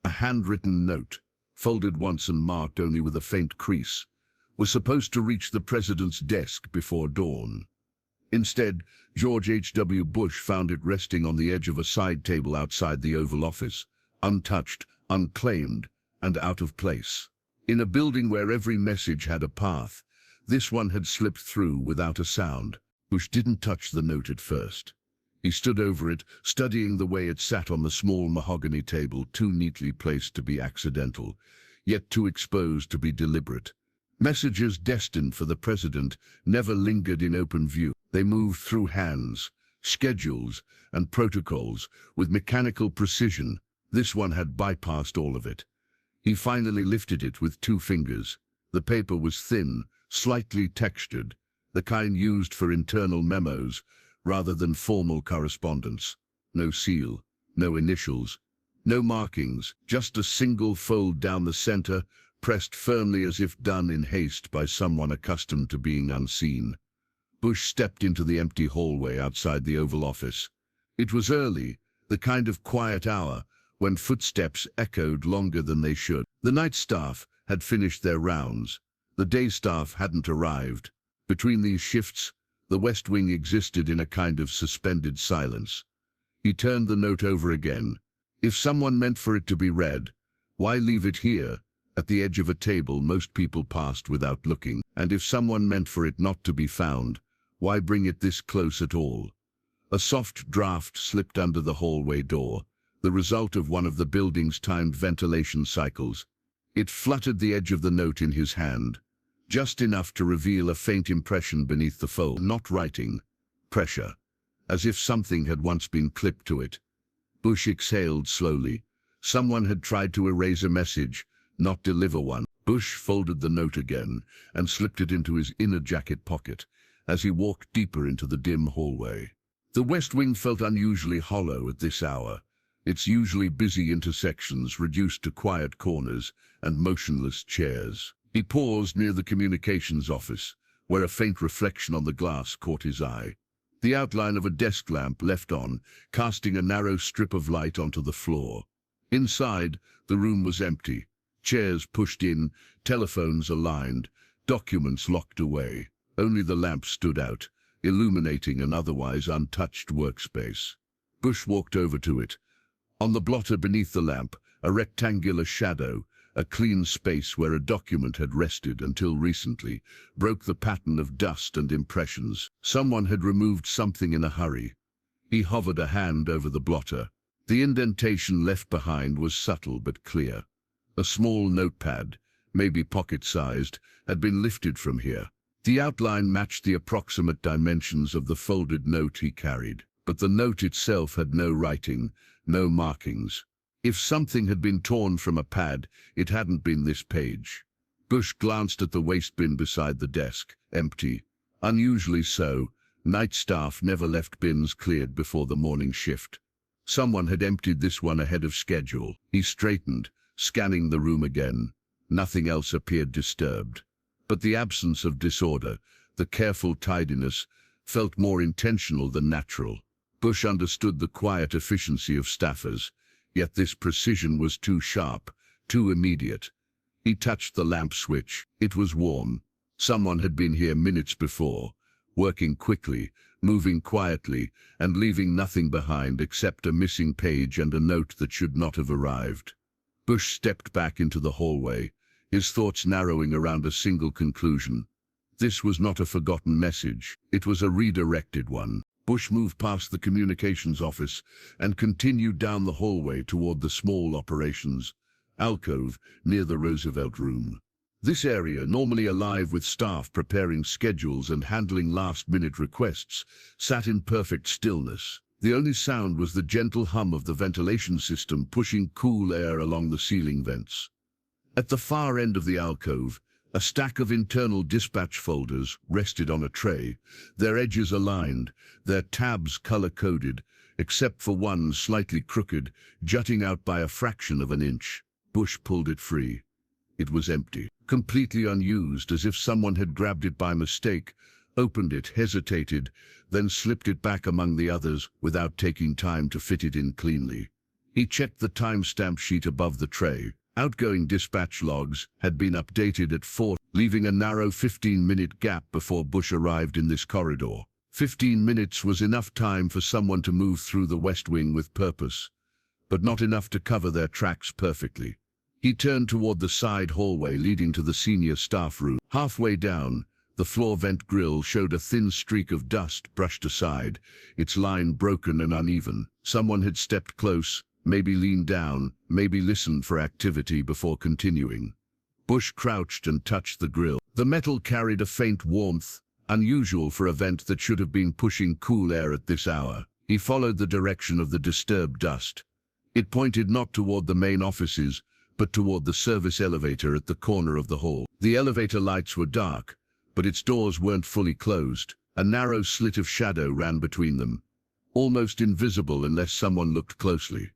A handwritten note, folded once and marked only with a faint crease, was supposed to reach the president's desk before dawn. Instead, George H.W. Bush found it resting on the edge of a side table outside the Oval Office, untouched, unclaimed, and out of place. In a building where every message had a path, this one had slipped through without a sound. Bush didn't touch the note at first. He stood over it, studying the way it sat on the small mahogany table, too neatly placed to be accidental, yet too exposed to be deliberate. Messages destined for the president never lingered in open view. They moved through hands, schedules, and protocols with mechanical precision. This one had bypassed all of it. He finally lifted it with 2 fingers. The paper was thin, slightly textured, the kind used for internal memos rather than formal correspondence. No seal, no initials, no markings, just a single fold down the center, pressed firmly as if done in haste by someone accustomed to being unseen. Bush stepped into the empty hallway outside the Oval Office. It was early, the kind of quiet hour when footsteps echoed longer than they should. The night staff had finished their rounds. The day staff hadn't arrived. Between these shifts, the West Wing existed in a kind of suspended silence. He turned the note over again. If someone meant for it to be read, why leave it here? At the edge of a table most people passed without looking. And if someone meant for it not to be found, why bring it this close at all? A soft draft slipped under the hallway door, the result of one of the building's timed ventilation cycles. It fluttered the edge of the note in his hand, just enough to reveal a faint impression beneath the fold. Not writing, pressure, as if something had once been clipped to it. Bush exhaled slowly. Someone had tried to erase a message, not deliver one. Bush folded the note again and slipped it into his inner jacket pocket as he walked deeper into the dim hallway. The West Wing felt unusually hollow at this hour, its usually busy intersections reduced to quiet corners and motionless chairs. He paused near the communications office, where a faint reflection on the glass caught his eye. The outline of a desk lamp left on, casting a narrow strip of light onto the floor. Inside, the room was empty. Chairs pushed in, telephones aligned, documents locked away. Only the lamp stood out, illuminating an otherwise untouched workspace. Bush walked over to it. On the blotter beneath the lamp, a rectangular shadow, a clean space where a document had rested until recently, broke the pattern of dust and impressions. Someone had removed something in a hurry. He hovered a hand over the blotter. The indentation left behind was subtle but clear. A small notepad, maybe pocket-sized, had been lifted from here. The outline matched the approximate dimensions of the folded note he carried, but the note itself had no writing, no markings. If something had been torn from a pad, it hadn't been this page. Bush glanced at the waste bin beside the desk, empty. Unusually so, night staff never left bins cleared before the morning shift. Someone had emptied this one ahead of schedule. He straightened, scanning the room again. Nothing else appeared disturbed. But the absence of disorder, the careful tidiness, felt more intentional than natural. Bush understood the quiet efficiency of staffers, yet this precision was too sharp, too immediate. He touched the lamp switch. It was warm. Someone had been here minutes before, working quickly, moving quietly, and leaving nothing behind except a missing page and a note that should not have arrived. Bush stepped back into the hallway, his thoughts narrowing around a single conclusion. This was not a forgotten message. It was a redirected one. Bush moved past the communications office and continued down the hallway toward the small operations alcove near the Roosevelt room. This area, normally alive with staff preparing schedules and handling last-minute requests, sat in perfect stillness. The only sound was the gentle hum of the ventilation system pushing cool air along the ceiling vents. At the far end of the alcove, a stack of internal dispatch folders rested on a tray, their edges aligned, their tabs color-coded, except for one slightly crooked, jutting out by a fraction of an inch. Bush pulled it free. It was empty, completely unused, as if someone had grabbed it by mistake, opened it, hesitated, then slipped it back among the others without taking time to fit it in cleanly. He checked the timestamp sheet above the tray. Outgoing dispatch logs had been updated at 4, leaving a narrow 15-minute gap before Bush arrived in this corridor. 15 minutes was enough time for someone to move through the West Wing with purpose, but not enough to cover their tracks perfectly. He turned toward the side hallway leading to the senior staff room. Halfway down, the floor vent grill showed a thin streak of dust brushed aside, its line broken and uneven. Someone had stepped close, maybe leaned down, maybe listened for activity before continuing. Bush crouched and touched the grill. The metal carried a faint warmth, unusual for a vent that should have been pushing cool air at this hour. He followed the direction of the disturbed dust. It pointed not toward the main offices, but toward the service elevator at the corner of the hall. The elevator lights were dark, but its doors weren't fully closed. A narrow slit of shadow ran between them, almost invisible unless someone looked closely.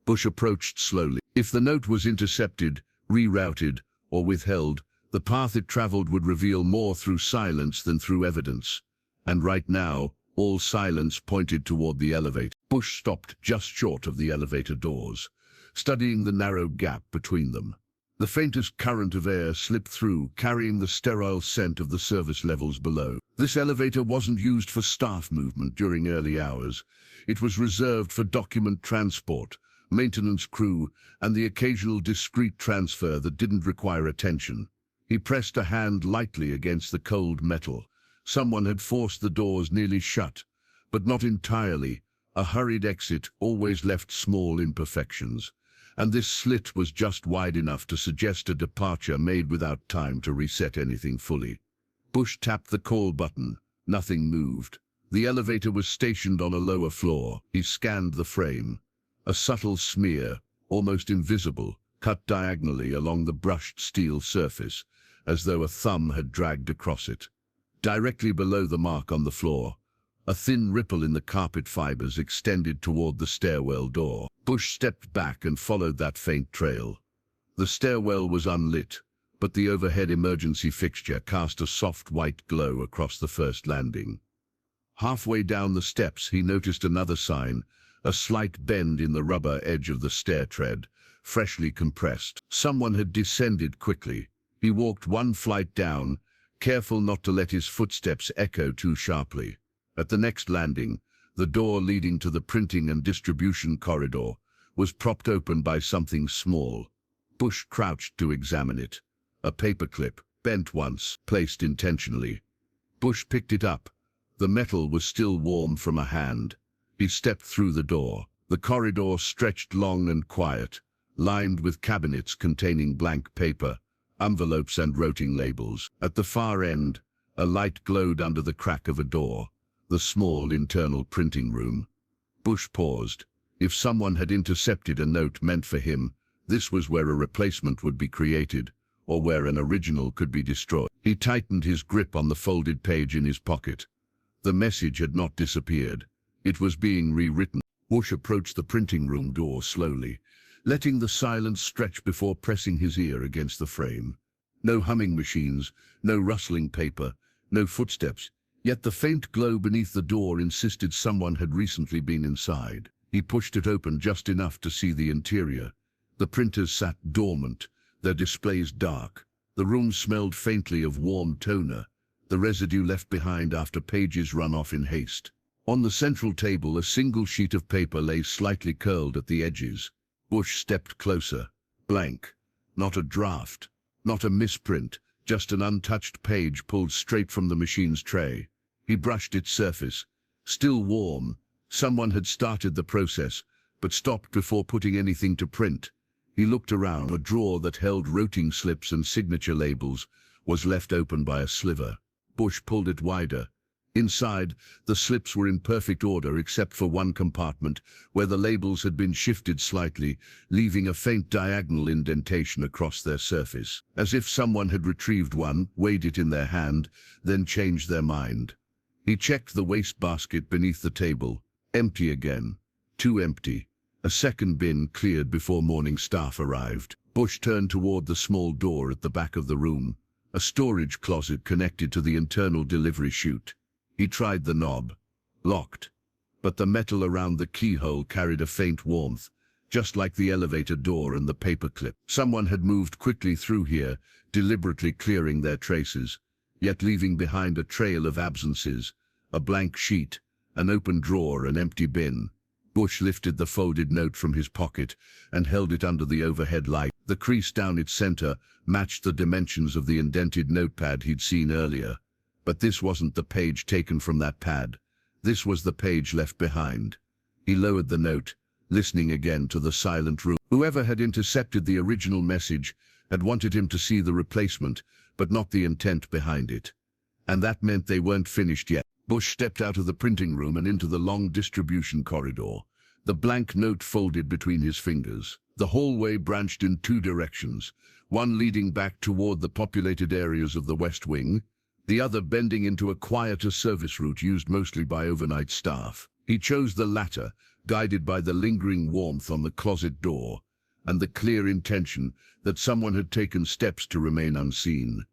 Bush approached slowly. If the note was intercepted, rerouted, or withheld, the path it traveled would reveal more through silence than through evidence. And right now, all silence pointed toward the elevator. Bush stopped just short of the elevator doors, studying the narrow gap between them. The faintest current of air slipped through, carrying the sterile scent of the service levels below. This elevator wasn't used for staff movement during early hours. It was reserved for document transport, maintenance crew, and the occasional discreet transfer that didn't require attention. He pressed a hand lightly against the cold metal. Someone had forced the doors nearly shut, but not entirely. A hurried exit always left small imperfections, and this slit was just wide enough to suggest a departure made without time to reset anything fully. Bush tapped the call button. Nothing moved. The elevator was stationed on a lower floor. He scanned the frame. A subtle smear, almost invisible, cut diagonally along the brushed steel surface, as though a thumb had dragged across it. Directly below the mark on the floor, a thin ripple in the carpet fibers extended toward the stairwell door. Bush stepped back and followed that faint trail. The stairwell was unlit, but the overhead emergency fixture cast a soft white glow across the first landing. Halfway down the steps, he noticed another sign, a slight bend in the rubber edge of the stair tread, freshly compressed. Someone had descended quickly. He walked one flight down, careful not to let his footsteps echo too sharply. At the next landing, the door leading to the printing and distribution corridor was propped open by something small. Bush crouched to examine it. A paperclip, bent once, placed intentionally. Bush picked it up. The metal was still warm from a hand. He stepped through the door. The corridor stretched long and quiet, lined with cabinets containing blank paper, envelopes and routing labels. At the far end, a light glowed under the crack of a door, the small internal printing room. Bush paused. If someone had intercepted a note meant for him, this was where a replacement would be created, or where an original could be destroyed. He tightened his grip on the folded page in his pocket. The message had not disappeared. It was being rewritten. Bush approached the printing room door slowly, letting the silence stretch before pressing his ear against the frame. No humming machines, no rustling paper, no footsteps, yet the faint glow beneath the door insisted someone had recently been inside. He pushed it open just enough to see the interior. The printers sat dormant, their displays dark. The room smelled faintly of warm toner, the residue left behind after pages run off in haste. On the central table, a single sheet of paper lay slightly curled at the edges. Bush stepped closer. Blank. Not a draft. Not a misprint. Just an untouched page pulled straight from the machine's tray. He brushed its surface. Still warm. Someone had started the process, but stopped before putting anything to print. He looked around. A drawer that held routing slips and signature labels was left open by a sliver. Bush pulled it wider. Inside, the slips were in perfect order except for one compartment, where the labels had been shifted slightly, leaving a faint diagonal indentation across their surface, as if someone had retrieved one, weighed it in their hand, then changed their mind. He checked the wastebasket beneath the table. Empty again. Too empty. A second bin cleared before morning staff arrived. Bush turned toward the small door at the back of the room, a storage closet connected to the internal delivery chute. He tried the knob. Locked. But the metal around the keyhole carried a faint warmth, just like the elevator door and the paperclip. Someone had moved quickly through here, deliberately clearing their traces, yet leaving behind a trail of absences, a blank sheet, an open drawer, an empty bin. Bush lifted the folded note from his pocket and held it under the overhead light. The crease down its center matched the dimensions of the indented notepad he'd seen earlier. But this wasn't the page taken from that pad. This was the page left behind. He lowered the note, listening again to the silent room. Whoever had intercepted the original message had wanted him to see the replacement, but not the intent behind it. And that meant they weren't finished yet. Bush stepped out of the printing room and into the long distribution corridor, the blank note folded between his fingers. The hallway branched in two directions, one leading back toward the populated areas of the West Wing, the other bending into a quieter service route used mostly by overnight staff. He chose the latter, guided by the lingering warmth on the closet door and the clear intention that someone had taken steps to remain unseen.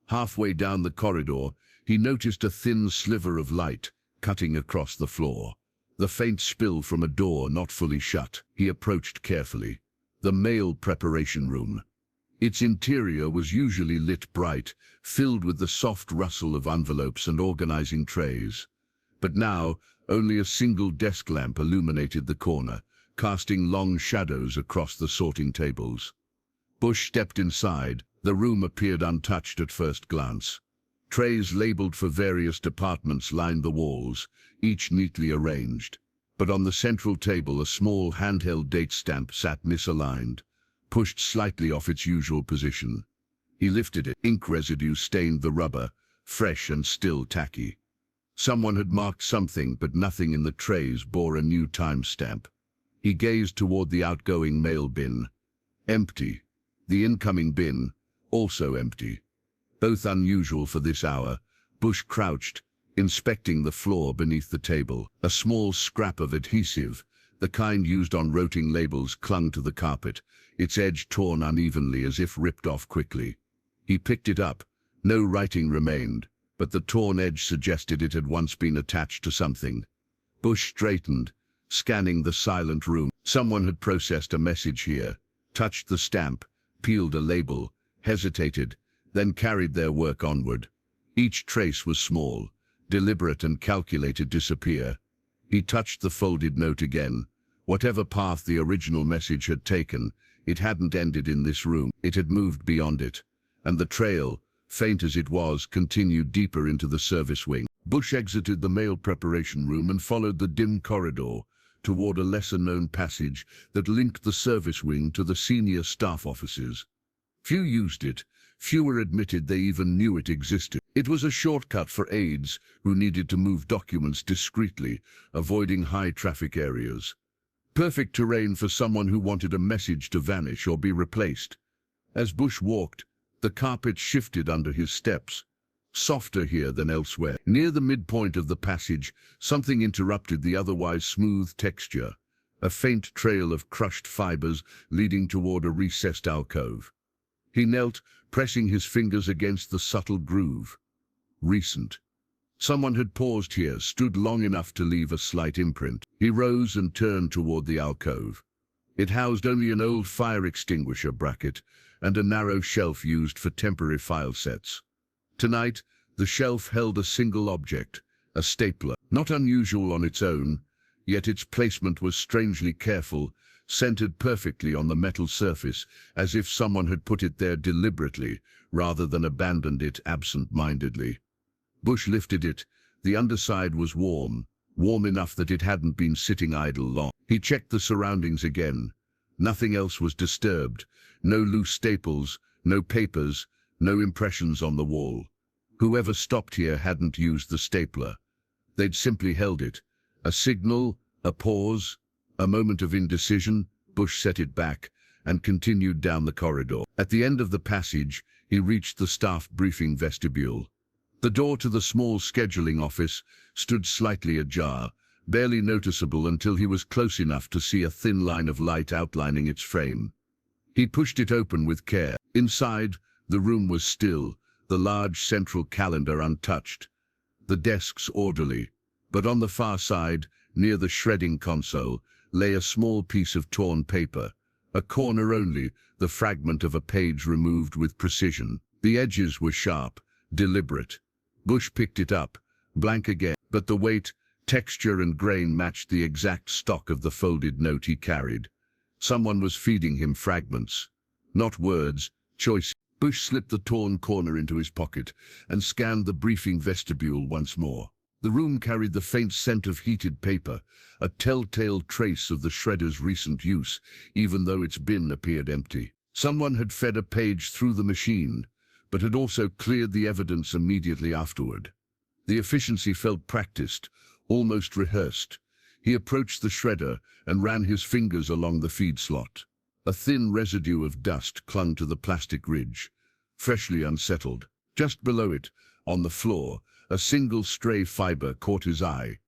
Halfway down the corridor, he noticed a thin sliver of light cutting across the floor, the faint spill from a door not fully shut. He approached carefully. The mail preparation room. Its interior was usually lit bright, filled with the soft rustle of envelopes and organizing trays. But now, only a single desk lamp illuminated the corner, casting long shadows across the sorting tables. Bush stepped inside. The room appeared untouched at first glance. Trays labeled for various departments lined the walls, each neatly arranged. But on the central table, a small handheld date stamp sat misaligned, pushed slightly off its usual position. He lifted it. Ink residue stained the rubber, fresh and still tacky. Someone had marked something, but nothing in the trays bore a new timestamp. He gazed toward the outgoing mail bin. Empty. The incoming bin, also empty. Both unusual for this hour. Bush crouched, inspecting the floor beneath the table. A small scrap of adhesive, the kind used on roting labels, clung to the carpet, its edge torn unevenly as if ripped off quickly. He picked it up. No writing remained, but the torn edge suggested it had once been attached to something. Bush straightened, scanning the silent room. Someone had processed a message here, touched the stamp, peeled a label, hesitated, then carried their work onward. Each trace was small, deliberate and calculated to disappear. He touched the folded note again. Whatever path the original message had taken, it hadn't ended in this room. It had moved beyond it, and the trail, faint as it was, continued deeper into the service wing. Bush exited the mail preparation room and followed the dim corridor toward a lesser-known passage that linked the service wing to the senior staff offices. Few used it. Fewer admitted they even knew it existed. It was a shortcut for aides who needed to move documents discreetly, avoiding high-traffic areas. Perfect terrain for someone who wanted a message to vanish or be replaced. As Bush walked, the carpet shifted under his steps, softer here than elsewhere. Near the midpoint of the passage, something interrupted the otherwise smooth texture, a faint trail of crushed fibers leading toward a recessed alcove. He knelt, pressing his fingers against the subtle groove. Recent. Someone had paused here, stood long enough to leave a slight imprint. He rose and turned toward the alcove. It housed only an old fire extinguisher bracket and a narrow shelf used for temporary file sets. Tonight, the shelf held a single object, a stapler. Not unusual on its own, yet its placement was strangely careful, centered perfectly on the metal surface, as if someone had put it there deliberately, rather than abandoned it absent-mindedly. Bush lifted it. The underside was warm enough that it hadn't been sitting idle long. He checked the surroundings again. Nothing else was disturbed. No loose staples, no papers, no impressions on the wall. Whoever stopped here hadn't used the stapler. They'd simply held it. A signal, a pause, a moment of indecision. Bush set it back and continued down the corridor. At the end of the passage, he reached the staff briefing vestibule. The door to the small scheduling office stood slightly ajar, barely noticeable until he was close enough to see a thin line of light outlining its frame. He pushed it open with care. Inside, the room was still, the large central calendar untouched, the desks orderly. But on the far side, near the shredding console, lay a small piece of torn paper, a corner only, the fragment of a page removed with precision. The edges were sharp, deliberate. Bush picked it up, blank again, but the weight, texture and grain matched the exact stock of the folded note he carried. Someone was feeding him fragments, not words, choice. Bush slipped the torn corner into his pocket and scanned the briefing vestibule once more. The room carried the faint scent of heated paper, a telltale trace of the shredder's recent use, even though its bin appeared empty. Someone had fed a page through the machine, but had also cleared the evidence immediately afterward. The efficiency felt practiced, almost rehearsed. He approached the shredder and ran his fingers along the feed slot. A thin residue of dust clung to the plastic ridge, freshly unsettled. Just below it, on the floor, a single stray fiber caught his eye.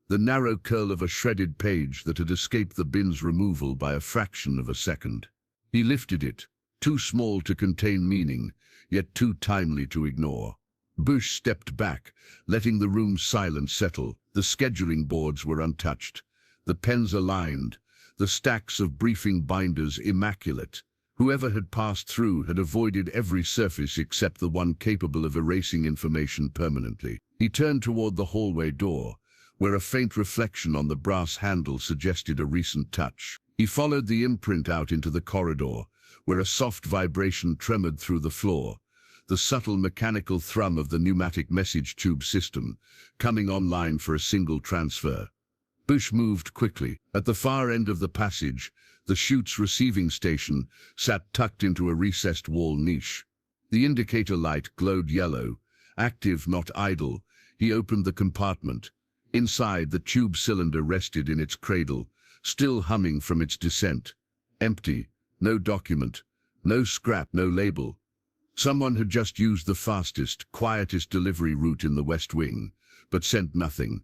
The narrow curl of a shredded page that had escaped the bin's removal by a fraction of a second. He lifted it, too small to contain meaning, yet too timely to ignore. Bush stepped back, letting the room's silence settle. The scheduling boards were untouched, the pens aligned, the stacks of briefing binders immaculate. Whoever had passed through had avoided every surface except the one capable of erasing information permanently. He turned toward the hallway door, where a faint reflection on the brass handle suggested a recent touch. He followed the imprint out into the corridor, where a soft vibration tremored through the floor, the subtle mechanical thrum of the pneumatic message tube system, coming online for a single transfer. Bush moved quickly. At the far end of the passage, the chute's receiving station sat tucked into a recessed wall niche. The indicator light glowed yellow, active, not idle. He opened the compartment. Inside, the tube cylinder rested in its cradle, still humming from its descent. Empty, no document, no scrap, no label. Someone had just used the fastest, quietest delivery route in the West Wing, but sent nothing.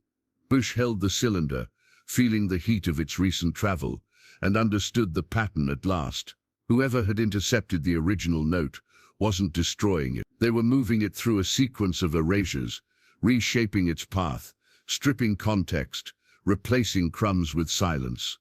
Bush held the cylinder, feeling the heat of its recent travel, and understood the pattern at last. Whoever had intercepted the original note wasn't destroying it. They were moving it through a sequence of erasures, reshaping its path, stripping context, replacing crumbs with silence.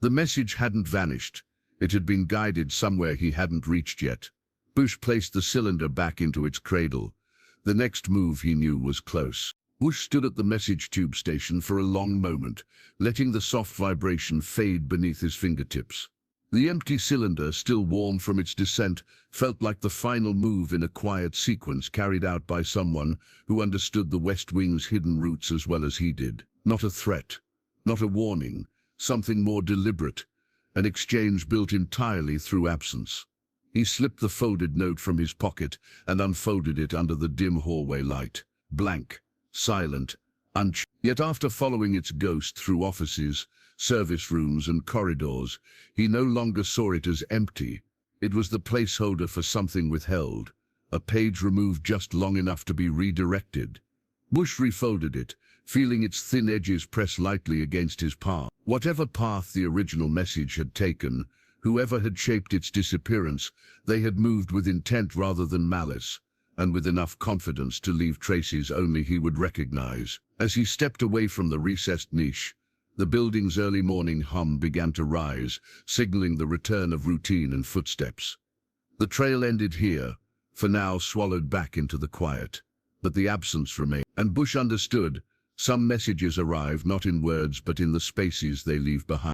The message hadn't vanished. It had been guided somewhere he hadn't reached yet. Bush placed the cylinder back into its cradle. The next move, he knew, was close. Bush stood at the message tube station for a long moment, letting the soft vibration fade beneath his fingertips. The empty cylinder, still warm from its descent, felt like the final move in a quiet sequence carried out by someone who understood the West Wing's hidden roots as well as he did. Not a threat, not a warning, something more deliberate, an exchange built entirely through absence. He slipped the folded note from his pocket and unfolded it under the dim hallway light. Blank, silent, unchanged. Yet after following its ghost through offices, service rooms and corridors, he no longer saw it as empty. It was the placeholder for something withheld, a page removed just long enough to be redirected. Bush refolded it, feeling its thin edges press lightly against his palm. Whatever path the original message had taken, whoever had shaped its disappearance, they had moved with intent rather than malice, and with enough confidence to leave traces only he would recognize. As he stepped away from the recessed niche, the building's early morning hum began to rise, signaling the return of routine and footsteps. The trail ended here, for now swallowed back into the quiet. But the absence remained, and Bush understood. Some messages arrive not in words but in the spaces they leave behind.